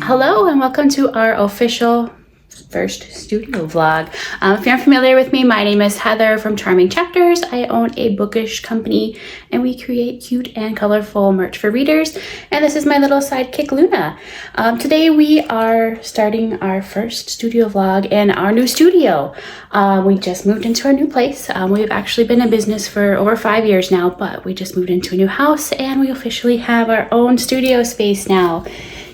Hello and welcome to our official first studio vlog. If you're not familiar with me, my name is Heather from Charming Chapters. I own a bookish company and we create cute and colorful merch for readers. And this is my little sidekick, Luna. Today we are starting our first studio vlog in our new studio. We just moved into our new place. We've actually been in business for over 5 years now, but we just moved into a new house and we officially have our own studio space now.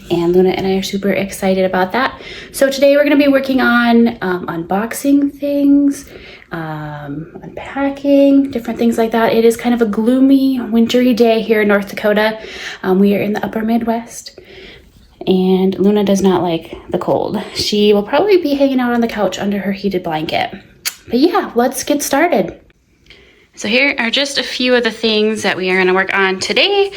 And Luna and I are super excited about that. So today we're going to be working on unboxing things, unpacking, different things like that. It is kind of a gloomy, wintry day here in North Dakota. We are in the upper Midwest. And Luna does not like the cold. She will probably be hanging out on the couch under her heated blanket. But yeah, let's get started. So here are just a few of the things that we are going to work on today.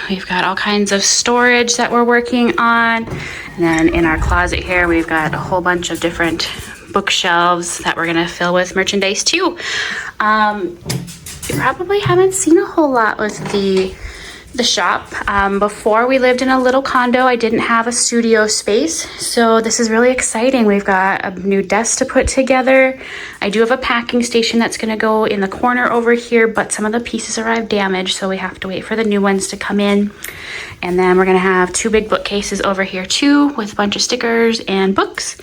We've got all kinds of storage that we're working on. And then in our closet here, we've got a whole bunch of different bookshelves that we're going to fill with merchandise too. You probably haven't seen a whole lot with the shop. Before we lived in a little condo, I didn't have a studio space, so this is really exciting. We've got a new desk to put together. I do have a packing station that's going to go in the corner over here, but some of the pieces arrived damaged, so we have to wait for the new ones to come in. And then we're going to have 2 big bookcases over here too with a bunch of stickers and books.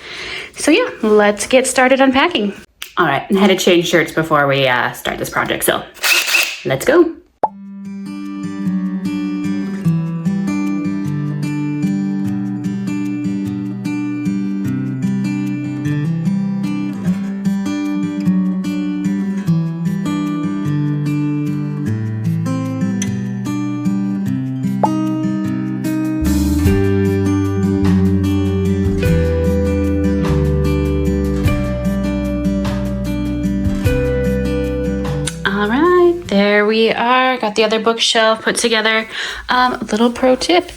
So yeah, let's get started unpacking. All right, I had to change shirts before we start this project, so let's go. There we are, got the other bookshelf put together. Little pro tip,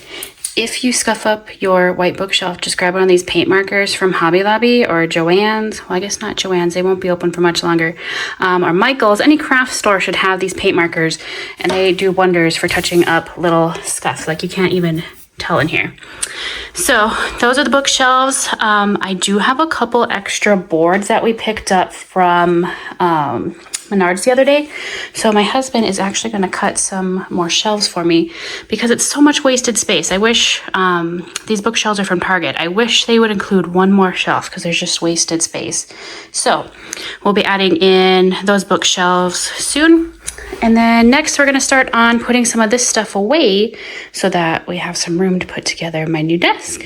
if you scuff up your white bookshelf, just grab one of these paint markers from Hobby Lobby or Joann's. Well, I guess not Joann's, they won't be open for much longer. Or Michael's, any craft store should have these paint markers and they do wonders for touching up little scuffs, like you can't even tell in here. So those are the bookshelves. I do have a couple extra boards that we picked up from Menards the other day. So my husband is actually going to cut some more shelves for me because it's so much wasted space. I wish, these bookshelves are from Target. I wish they would include one more shelf because there's just wasted space. So we'll be adding in those bookshelves soon. And then next we're going to start on putting some of this stuff away so that we have some room to put together my new desk.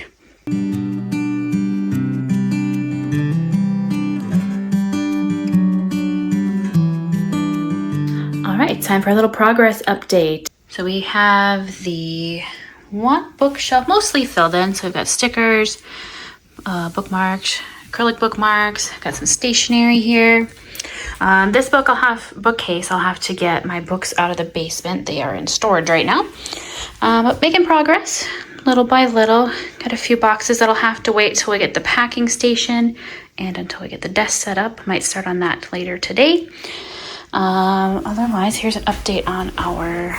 All right, time for a little progress update. So we have the one bookshelf mostly filled in. So we've got stickers, bookmarks, acrylic bookmarks, got some stationery here. This bookcase, I'll have to get my books out of the basement. They are in storage right now, but making progress little by little. Got a few boxes that'll have to wait till we get the packing station and until we get the desk set up. Might start on that later today. Otherwise, here's an update on our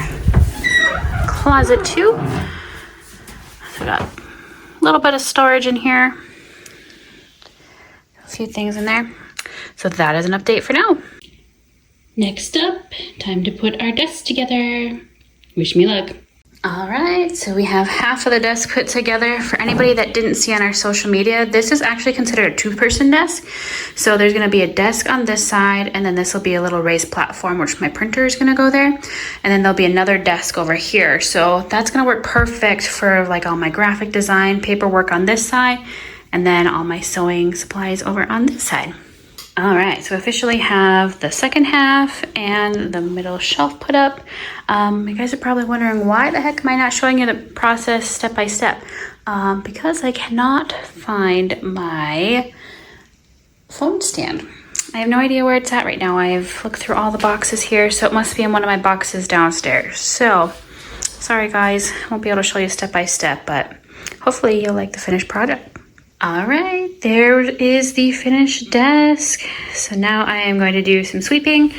closet too. So we got a little bit of storage in here. A few things in there. So that is an update for now. Next up, time to put our desk together. Wish me luck. All right, so we have half of the desk put together. For anybody that didn't see on our social media, this is actually considered a 2-person desk. So there's gonna be a desk on this side, and then this will be a little raised platform, which my printer is gonna go there. And then there'll be another desk over here. So that's gonna work perfect for like all my graphic design, paperwork on this side, and then all my sewing supplies over on this side. All right, so officially have the second half and the middle shelf put up. You guys are probably wondering why the heck am I not showing you the process step by step? Because I cannot find my phone stand. I have no idea where it's at right now. I've looked through all the boxes here, so it must be in one of my boxes downstairs. So, sorry guys, I won't be able to show you step by step, but hopefully you'll like the finished product. All right, there is the finished desk. So now I am going to do some sweeping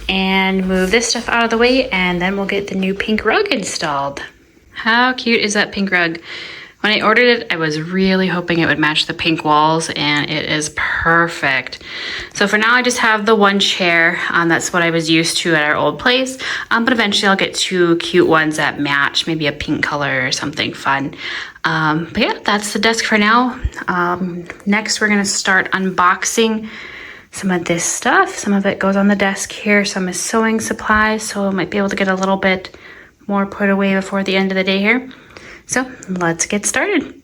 and move this stuff out of the way, and then we'll get the new pink rug installed. How cute is that pink rug? When I ordered it, I was really hoping it would match the pink walls, and it is perfect. So for now, I just have the one chair. That's what I was used to at our old place. But eventually I'll get 2 cute ones that match, maybe a pink color or something fun. But yeah, that's the desk for now. Next, we're gonna start unboxing some of this stuff. Some of it goes on the desk here. Some is sewing supplies, so I might be able to get a little bit more put away before the end of the day here. So let's get started.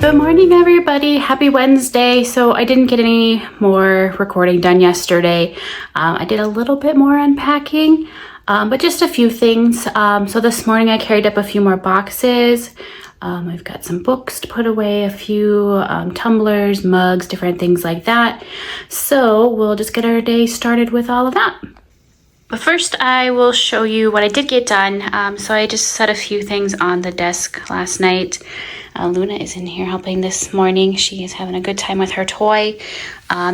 Good morning, everybody. Happy Wednesday. So I didn't get any more recording done yesterday. I did a little bit more unpacking, but just a few things. So this morning I carried up a few more boxes. I've got some books to put away, a few tumblers, mugs, different things like that. So we'll just get our day started with all of that. But first I will show you what I did get done. So I just set a few things on the desk last night. Luna is in here helping this morning. She is having a good time with her toy.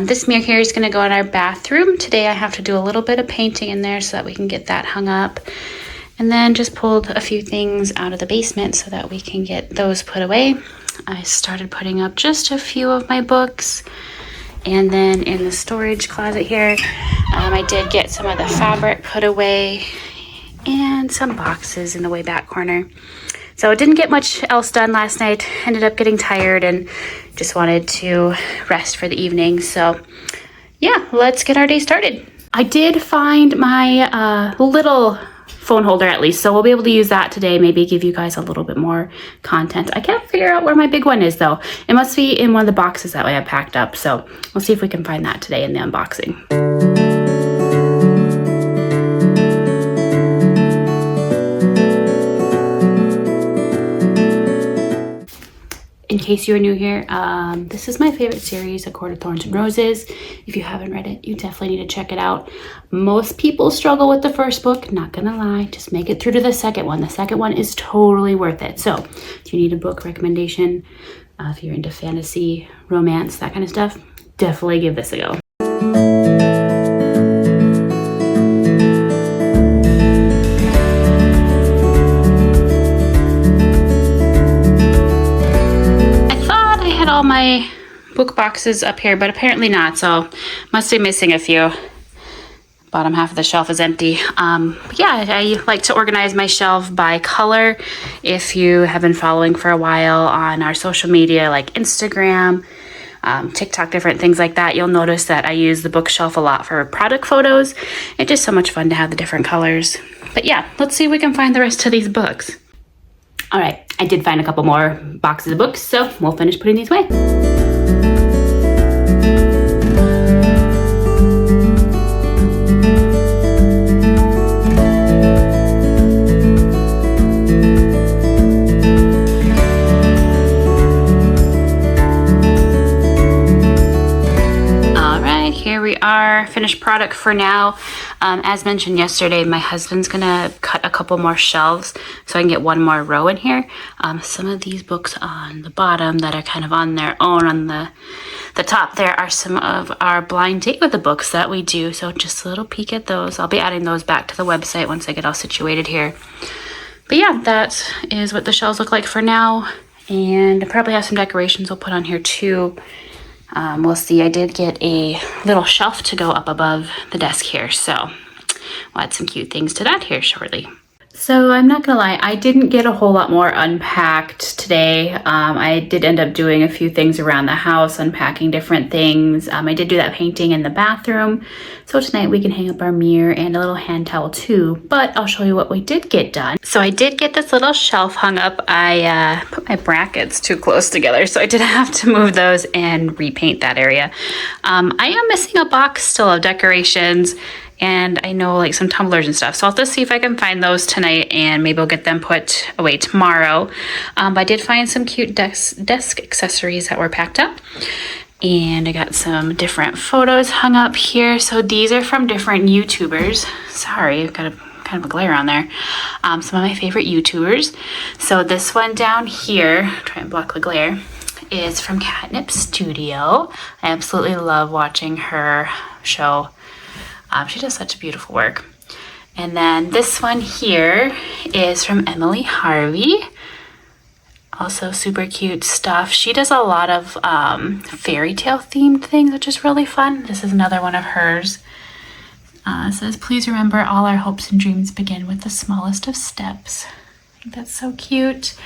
This mirror here is going to go in our bathroom. Today I have to do a little bit of painting in there so that we can get that hung up. And then just pulled a few things out of the basement so that we can get those put away. I started putting up just a few of my books. And then in the storage closet here, I did get some of the fabric put away and some boxes in the way back corner. So I didn't get much else done last night. Ended up getting tired and just wanted to rest for the evening. So yeah, let's get our day started. I did find my little phone holder at least, so we'll be able to use that today, maybe give you guys a little bit more content. I can't figure out where my big one is though. It must be in one of the boxes that I have packed up, so we'll see if we can find that today in the unboxing. In case you're new here, this is my favorite series, A Court of Thorns and Roses. If you haven't read it, you definitely need to check it out. Most people struggle with the first book, not gonna lie. Just make it through to the second one. The second one is totally worth it. So if you need a book recommendation, if you're into fantasy, romance, that kind of stuff, definitely give this a go. All my book boxes up here, but apparently not, so must be missing a few. Bottom half of the shelf is empty. Yeah, I like to organize my shelf by color. If you have been following for a while on our social media like Instagram, TikTok, different things like that, you'll notice that I use the bookshelf a lot for product photos. It's just so much fun to have the different colors. But yeah, let's see if we can find the rest of these books. All right, I did find a couple more boxes of books, so we'll finish putting these away. Here we are, finished product for now. As mentioned yesterday, my husband's gonna cut a couple more shelves so I can get one more row in here. Some of these books on the bottom that are kind of on their own, on the top there are some of our blind date with the books that we do. So just a little peek at those. I'll be adding those back to the website once I get all situated here. But yeah, that is what the shelves look like for now. And I probably have some decorations we'll put on here too. We'll see. I did get a little shelf to go up above the desk here, so we'll add some cute things to that here shortly. So I'm not gonna lie, I didn't get a whole lot more unpacked today. I did end up doing a few things around the house, unpacking different things. I did do that painting in the bathroom. So tonight we can hang up our mirror and a little hand towel too, but I'll show you what we did get done. So I did get this little shelf hung up. I put my brackets too close together, so I did have to move those and repaint that area. I am missing a box still of decorations, and I know like some tumblers and stuff. So I'll have to see if I can find those tonight and maybe I'll get them put away tomorrow. But I did find some cute desk accessories that were packed up. And I got some different photos hung up here. So these are from different YouTubers. Sorry, I've got a kind of a glare on there. Some of my favorite YouTubers. So this one down here, try and block the glare, is from Catnip Studio. I absolutely love watching her show. She does such beautiful work. And then this one here is from Emily Harvey. Also super cute stuff. She does a lot of fairy tale themed things, which is really fun. This is another one of hers. It says, please remember all our hopes and dreams begin with the smallest of steps. I think that's so cute.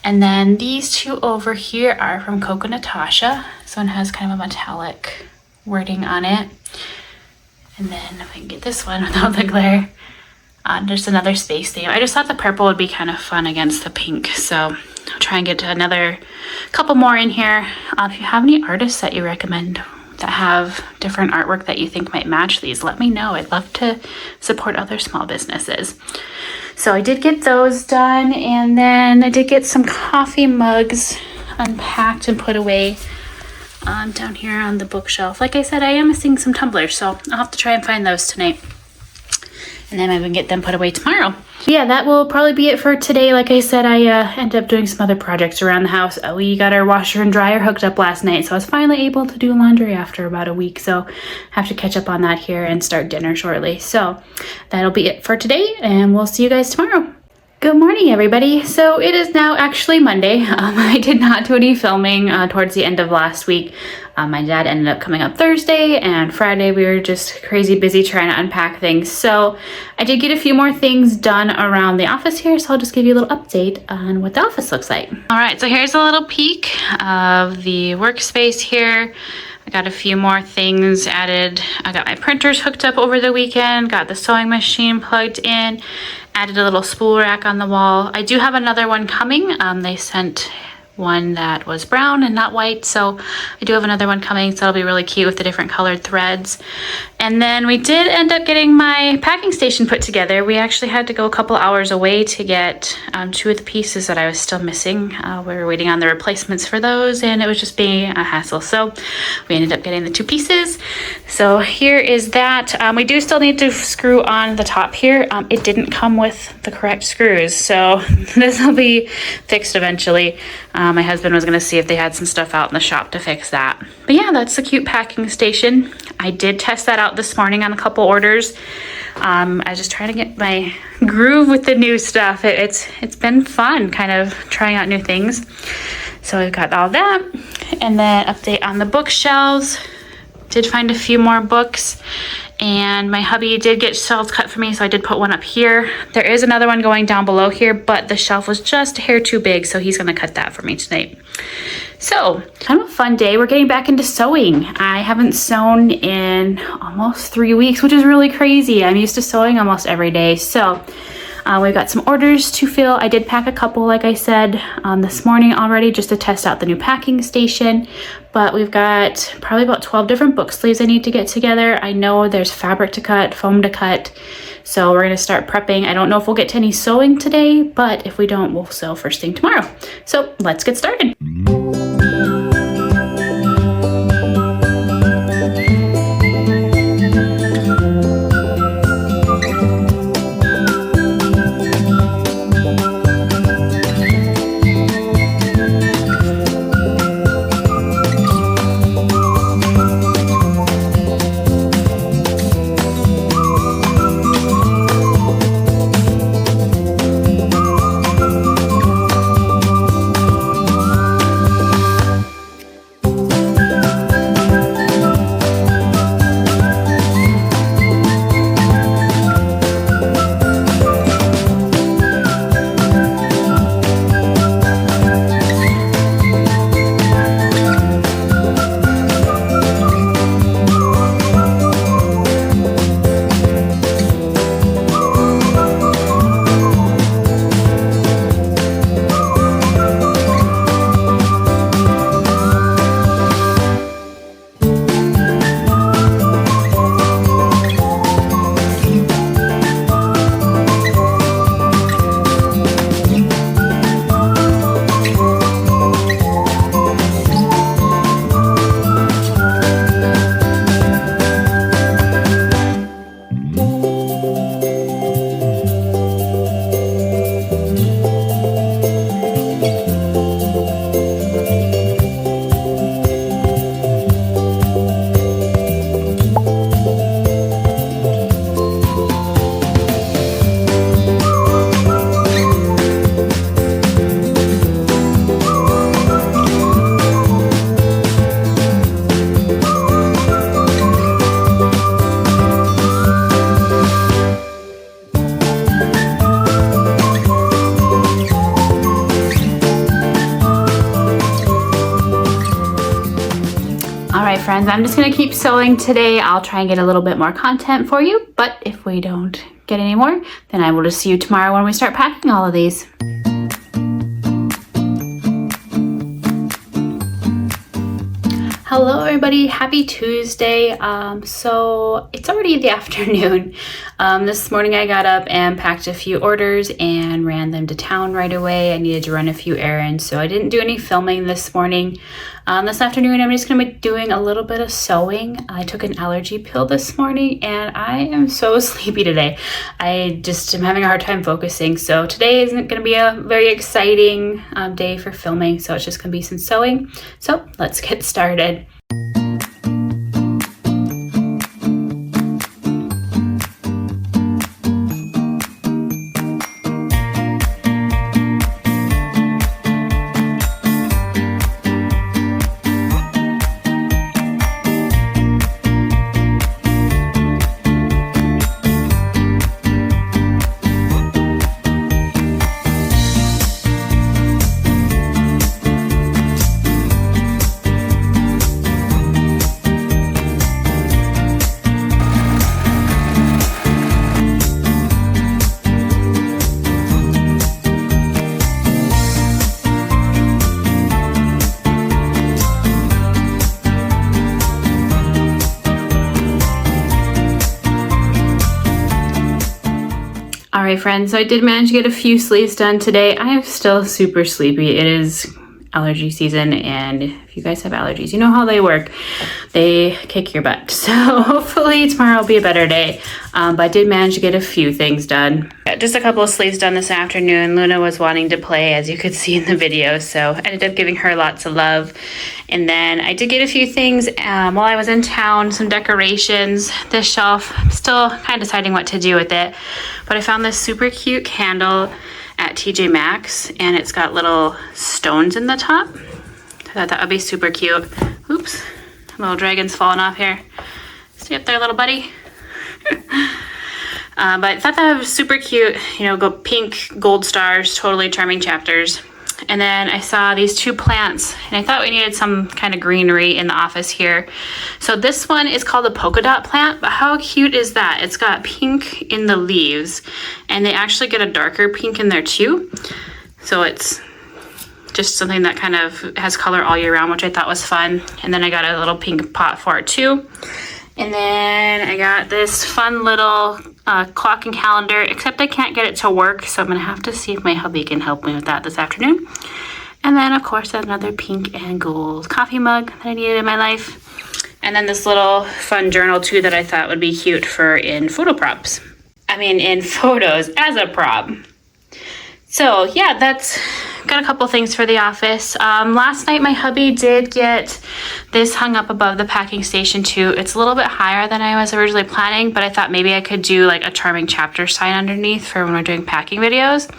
And then these two over here are from Coco Natasha. This one has kind of a metallic wording on it. And then if I can get this one without the glare, there's another space theme. I just thought the purple would be kind of fun against the pink. So I'll try and get another couple more in here. If you have any artists that you recommend that have different artwork that you think might match these, let me know. I'd love to support other small businesses. So I did get those done, and then I did get some coffee mugs unpacked and put away down here on the bookshelf. Like I said, I am missing some tumblers, so I'll have to try and find those tonight. And then I can get them put away tomorrow. Yeah, that will probably be it for today. Like I said, I ended up doing some other projects around the house. We got our washer and dryer hooked up last night, so I was finally able to do laundry after about a week. So I have to catch up on that here and start dinner shortly. So that'll be it for today, and we'll see you guys tomorrow. Good morning, everybody. So it is now actually Monday. I did not do any filming towards the end of last week. My dad ended up coming up Thursday, and Friday we were just crazy busy trying to unpack things. So I did get a few more things done around the office here, so I'll just give you a little update on what the office looks like. All right, so here's a little peek of the workspace here. I got a few more things added. I got my printers hooked up over the weekend, got the sewing machine plugged in, added a little spool rack on the wall. I do have another one coming. They sent one that was brown and not white, so I do have another one coming, so that'll be really cute with the different colored threads. And then we did end up getting my packing station put together. We actually had to go a couple hours away to get two of the pieces that I was still missing. We were waiting on the replacements for those, and it was just being a hassle, so we ended up getting the two pieces. So here is that. We do still need to screw on the top here. It didn't come with the correct screws, so this will be fixed eventually. My husband was going to see if they had some stuff out in the shop to fix that. But yeah, that's the cute packing station. I did test that out this morning on a couple orders. I was just trying to get my groove with the new stuff. It's been fun kind of trying out new things. So I've got all that. And then update on the bookshelves. Did find a few more books, and my hubby did get shelves cut for me, so I did put one up here. There is another one going down below here, but the shelf was just a hair too big, so he's gonna cut that for me tonight. So kind of a fun day. We're getting back into sewing. I haven't sewn in almost 3 weeks, which is really crazy. I'm used to sewing almost every day. So we've got some orders to fill. I did pack a couple, like I said, this morning already, just to test out the new packing station. But we've got probably about 12 different book sleeves I need to get together. I know there's fabric to cut, foam to cut. So we're gonna start prepping. I don't know if we'll get to any sewing today, but if we don't, we'll sew first thing tomorrow. So let's get started. friends, I'm just gonna keep sewing today. I'll try and get a little bit more content for you, but if we don't get any more, then I will just see you tomorrow when we start packing all of these. Hello everybody, happy Tuesday. So it's already the afternoon. This morning I got up and packed a few orders and ran them to town right away. I needed to run a few errands, so I didn't do any filming this morning. This afternoon I'm just gonna be doing a little bit of sewing. I took an allergy pill this morning and I am so sleepy today. I just am having a hard time focusing. So today isn't gonna be a very exciting day for filming, so it's just gonna be some sewing. So let's get started. All right, friends, so I did manage to get a few sleeves done today. I am still super sleepy. It is allergy season, and if you guys have allergies, you know how they work. They kick your butt. So hopefully tomorrow will be a better day. But I did manage to get a few things done. Got just a couple of sleeves done this afternoon. Luna was wanting to play, as you could see in the video, so I ended up giving her lots of love. And then I did get a few things while I was in town, some decorations. This shelf, I'm still kind of deciding what to do with it, but I found this super cute candle at TJ Maxx, and it's got little stones in the top. I thought that would be super cute. Oops, little dragon's falling off here. Stay up there, little buddy. But I thought that was super cute. You know, go pink gold stars, totally charming chapters. And then I saw these two plants, and I thought we needed some kind of greenery in the office here. So this one is called a polka dot plant, but how cute is that? It's got pink in the leaves, and they actually get a darker pink in there too. So it's just something that kind of has color all year round, which I thought was fun. And then I got a little pink pot for it too. And then I got this fun little clock and calendar, except I can't get it to work, so I'm gonna have to see if my hubby can help me with that this afternoon. And then of course another pink and gold coffee mug that I needed in my life. And then this little fun journal too that I thought would be cute for in photo props. I mean, in photos as a prop. So yeah, that's got a couple things for the office. Last night my hubby did get this hung up above the packing station too. It's a little bit higher than I was originally planning, but I thought maybe I could do like a charming chapter sign underneath for when we're doing packing videos.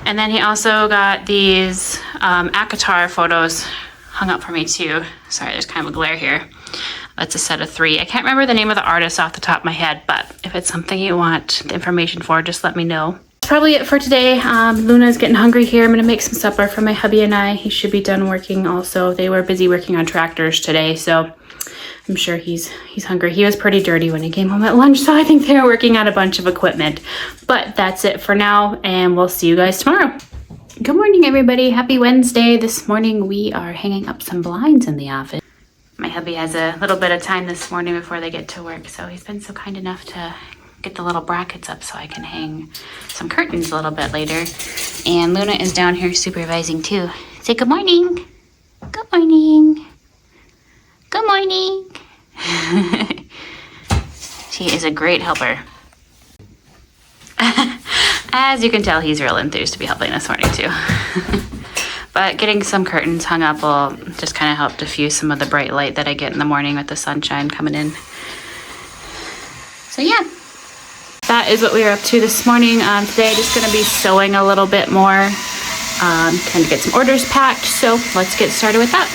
And then he also got these ACOTAR photos hung up for me too. Sorry, there's kind of a glare here. That's a set of 3. I can't remember the name of the artist off the top of my head, but if it's something you want the information for, just let me know. That's probably it for today. Luna's getting hungry here. I'm gonna make some supper for my hubby and I. He should be done working also. They were busy working on tractors today, so I'm sure he's hungry. He was pretty dirty when he came home at lunch, so I think they're working on a bunch of equipment. But that's it for now, and we'll see you guys tomorrow. Good morning, everybody. Happy Wednesday. This morning we are hanging up some blinds in the office. My hubby has a little bit of time this morning before they get to work, so he's been so kind enough to get the little brackets up so I can hang some curtains a little bit later. And Luna is down here supervising too. Say good morning. Good morning. Good morning. She is a great helper. As you can tell, he's real enthused to be helping this morning too. But getting some curtains hung up will just kind of help diffuse some of the bright light that I get in the morning with the sunshine coming in. So yeah, that is what we were up to this morning. Today just gonna be sewing a little bit more, trying to get some orders packed. So let's get started with that.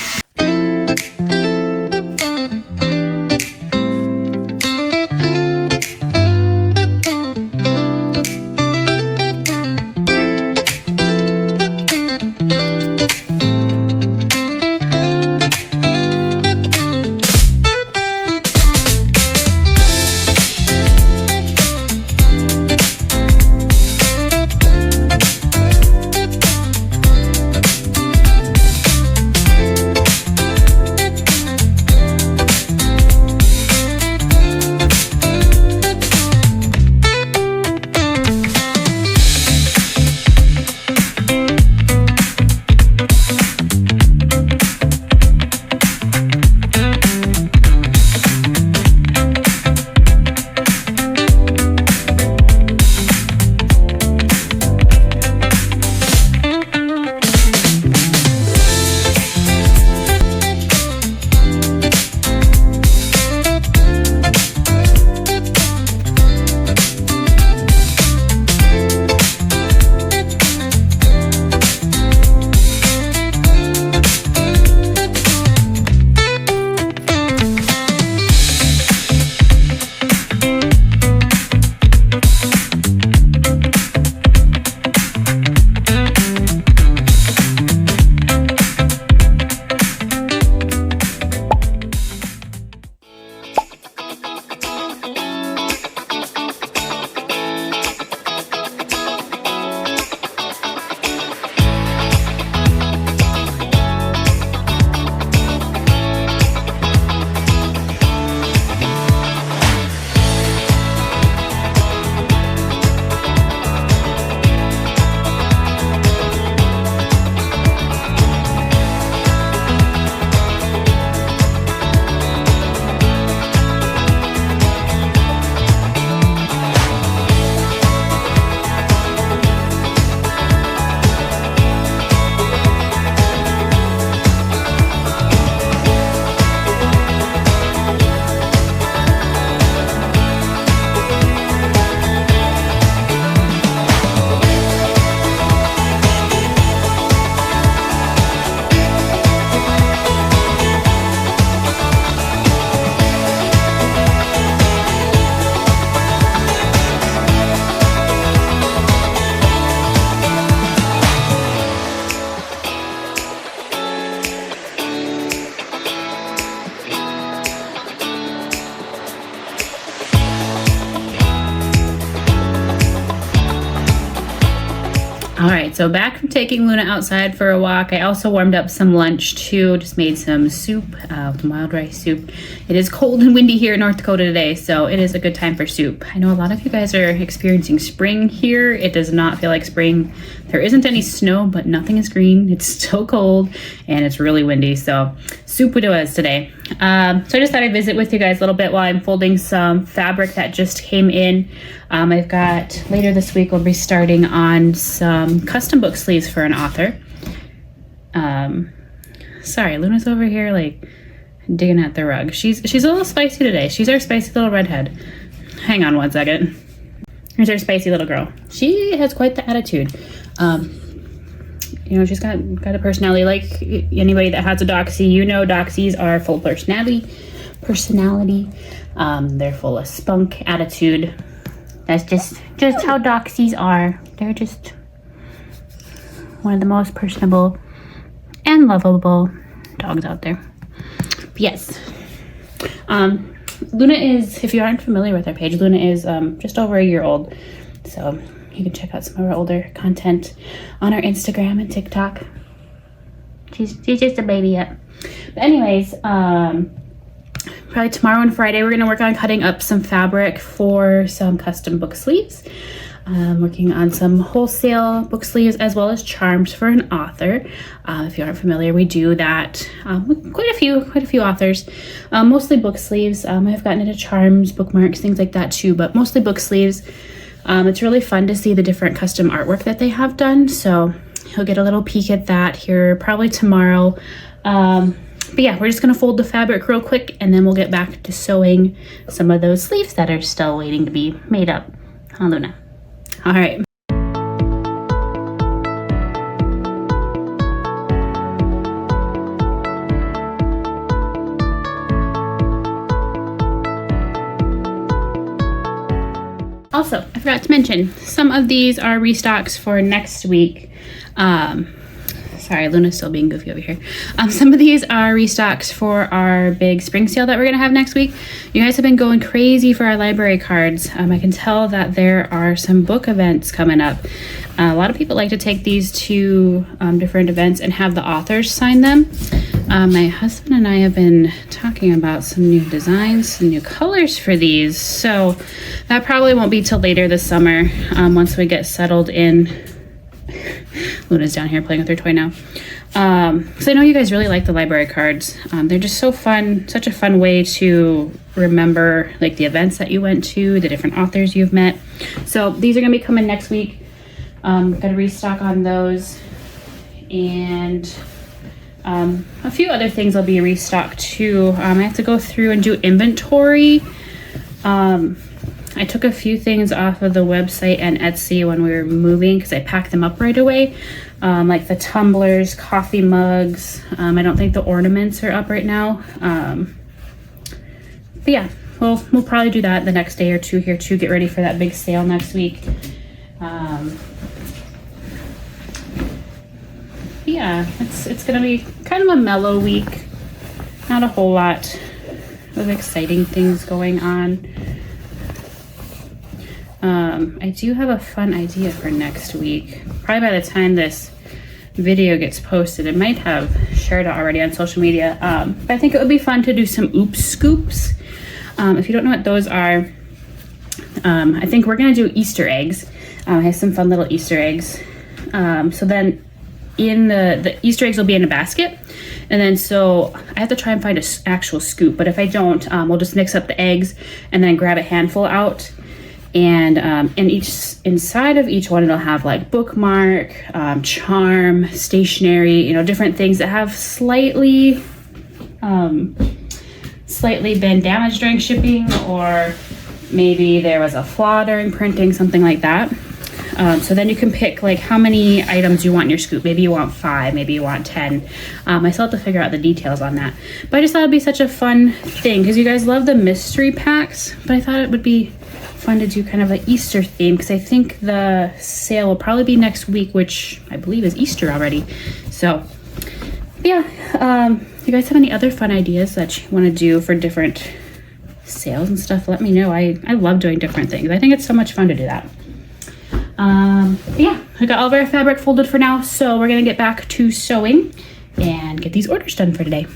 so back from taking Luna outside for a walk. I also warmed up some lunch too. Just made some soup, mild rice soup. It is cold and windy here in North Dakota today, so it is a good time for soup. I know a lot of you guys are experiencing spring here. It does not feel like spring. There isn't any snow, but nothing is green. It's still cold and it's really windy, so soup it was today. So I just thought I'd visit with you guys a little bit while I'm folding some fabric that just came in. I've got, later this week, we'll be starting on some custom book sleeves for an author. Sorry, Luna's over here like digging at the rug. She's a little spicy today. She's our spicy little redhead. Hang on one second. Here's our spicy little girl. She has quite the attitude. You know, she's got a personality. Like anybody that has a Doxie, you know Doxies are full of personality. They're full of spunk, attitude. That's just how Doxies are. They're just one of the most personable and lovable dogs out there. But yes. Luna is, if you aren't familiar with our page, Luna is just over a year old. So you can check out some of our older content on our Instagram and TikTok. She's just a baby yet. But anyways, probably tomorrow and Friday we're going to work on cutting up some fabric for some custom book sleeves. Working on some wholesale book sleeves as well as charms for an author. If you aren't familiar, we do that with quite a few authors. Mostly book sleeves. I've gotten into charms, bookmarks, things like that too, but mostly book sleeves. It's really fun to see the different custom artwork that they have done. So you'll get a little peek at that here probably tomorrow. But yeah, we're just gonna fold the fabric real quick and then we'll get back to sewing some of those sleeves that are still waiting to be made up. Huh, Luna? All right. Also, I forgot to mention, some of these are restocks for next week. Sorry, Luna's still being goofy over here. Some of these are restocks for our big spring sale that we're gonna have next week. You guys have been going crazy for our library cards. I can tell that there are some book events coming up. A lot of people like to take these to different events and have the authors sign them. My husband and I have been talking about some new designs, some new colors for these. So that probably won't be till later this summer once we get settled in. Luna's down here playing with her toy now. So I know you guys really like the library cards. They're just so fun, such a fun way to remember like the events that you went to, the different authors you've met. So these are gonna be coming next week. Gonna restock on those. And a few other things will be restocked too. I have to go through and do inventory. I took a few things off of the website and Etsy when we were moving because I packed them up right away. Like the tumblers, coffee mugs. I don't think the ornaments are up right now. But yeah, we'll probably do that the next day or two here to get ready for that big sale next week. Yeah, it's gonna be kind of a mellow week. Not a whole lot of exciting things going on. I do have a fun idea for next week. Probably by the time this video gets posted, it might have shared it already on social media. But I think it would be fun to do some oops scoops. If you don't know what those are, I think we're gonna do Easter eggs. I have some fun little Easter eggs. So then in the Easter eggs will be in a basket. And then so I have to try and find an actual scoop, but if I don't, we'll just mix up the eggs and then grab a handful out. And inside of each one, it'll have like bookmark, charm, stationery, you know, different things that have slightly been damaged during shipping, or maybe there was a flaw during printing, something like that. So then you can pick like how many items you want in your scoop. Maybe you want 5, maybe you want 10. I still have to figure out the details on that. But I just thought it'd be such a fun thing because you guys love the mystery packs, but I thought it would be fun to do kind of an Easter theme because I think the sale will probably be next week, which I believe is Easter already. So yeah, you guys have any other fun ideas that you want to do for different sales and stuff, let me know. I love doing different things. I think it's so much fun to do that. Yeah, I got all of our fabric folded for now, so we're gonna get back to sewing and get these orders done for today.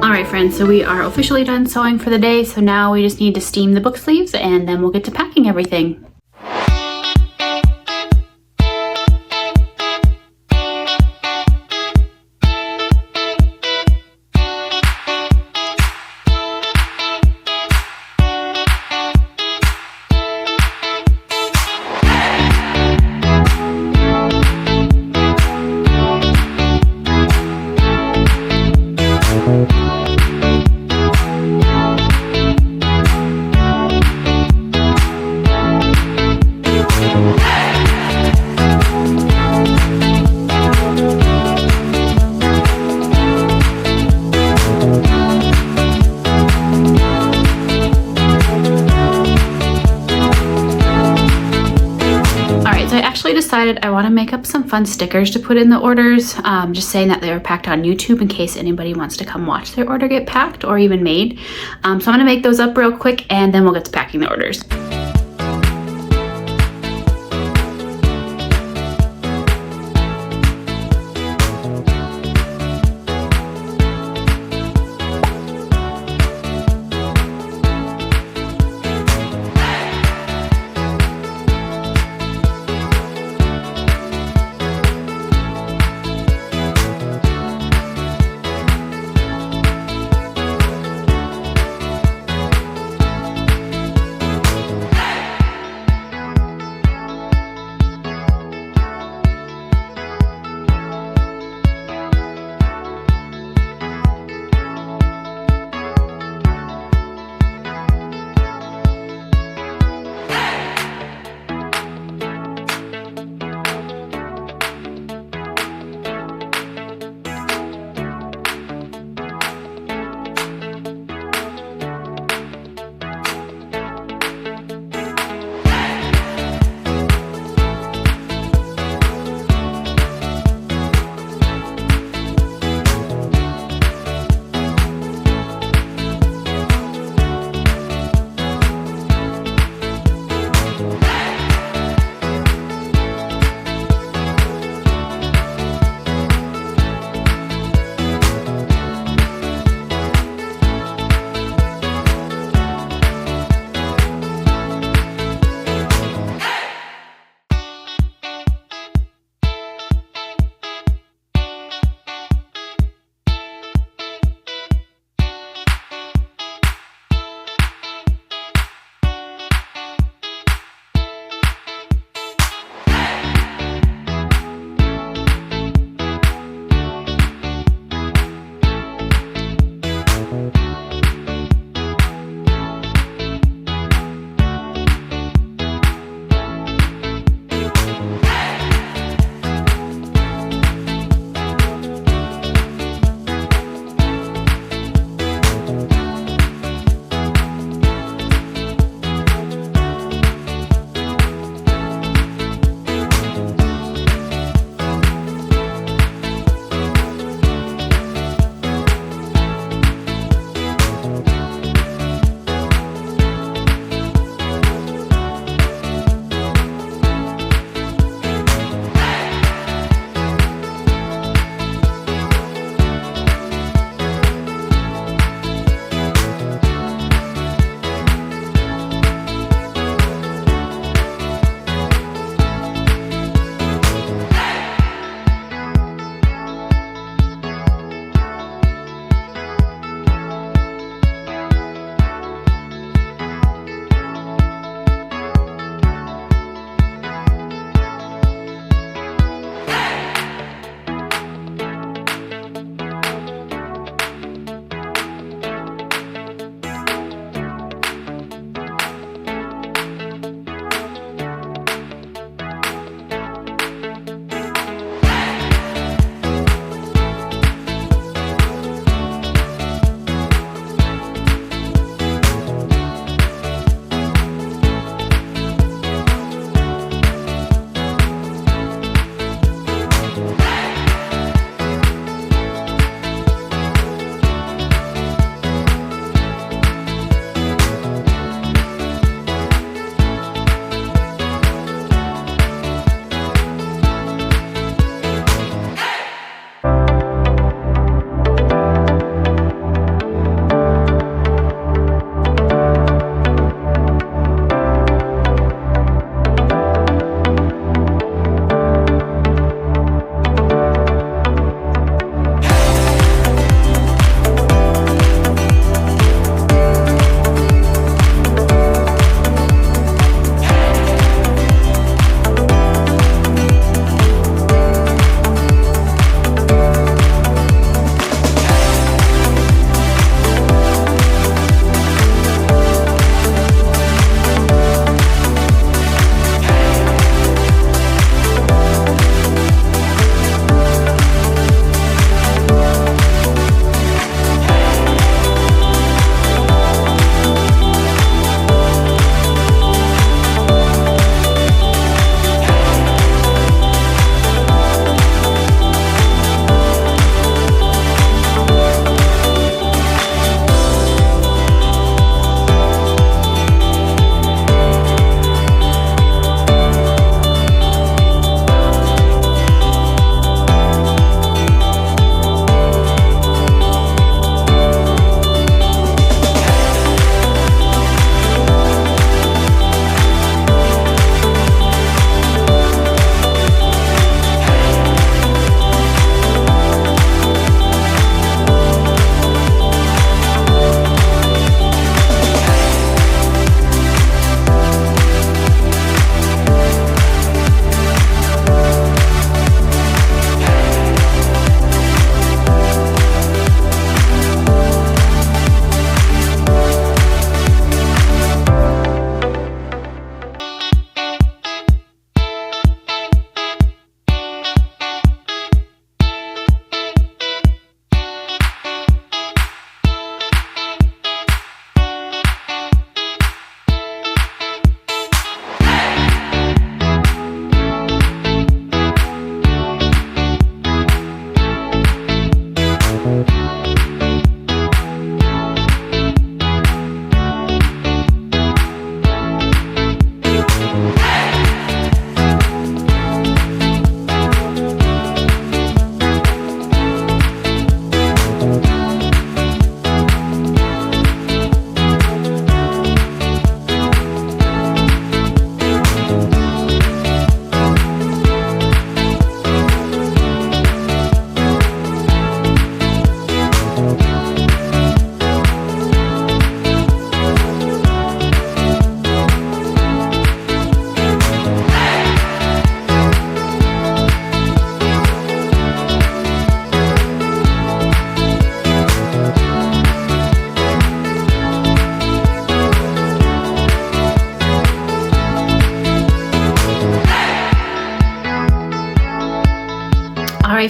All right, friends, so we are officially done sewing for the day. So now we just need to steam the book sleeves and then we'll get to packing everything. Decided I want to make up some fun stickers to put in the orders, just saying that they were packed on YouTube in case anybody wants to come watch their order get packed or even made. So I'm going to make those up real quick and then we'll get to packing the orders.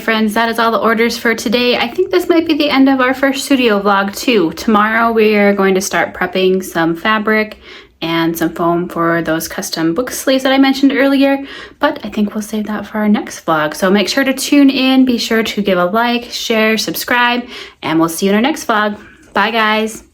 friends, that is all the orders for today. I think this might be the end of our first studio vlog too. Tomorrow we are going to start prepping some fabric and some foam for those custom book sleeves that I mentioned earlier, but I think we'll save that for our next vlog. So make sure to tune in, be sure to give a like, share, subscribe, and we'll see you in our next vlog. Bye guys.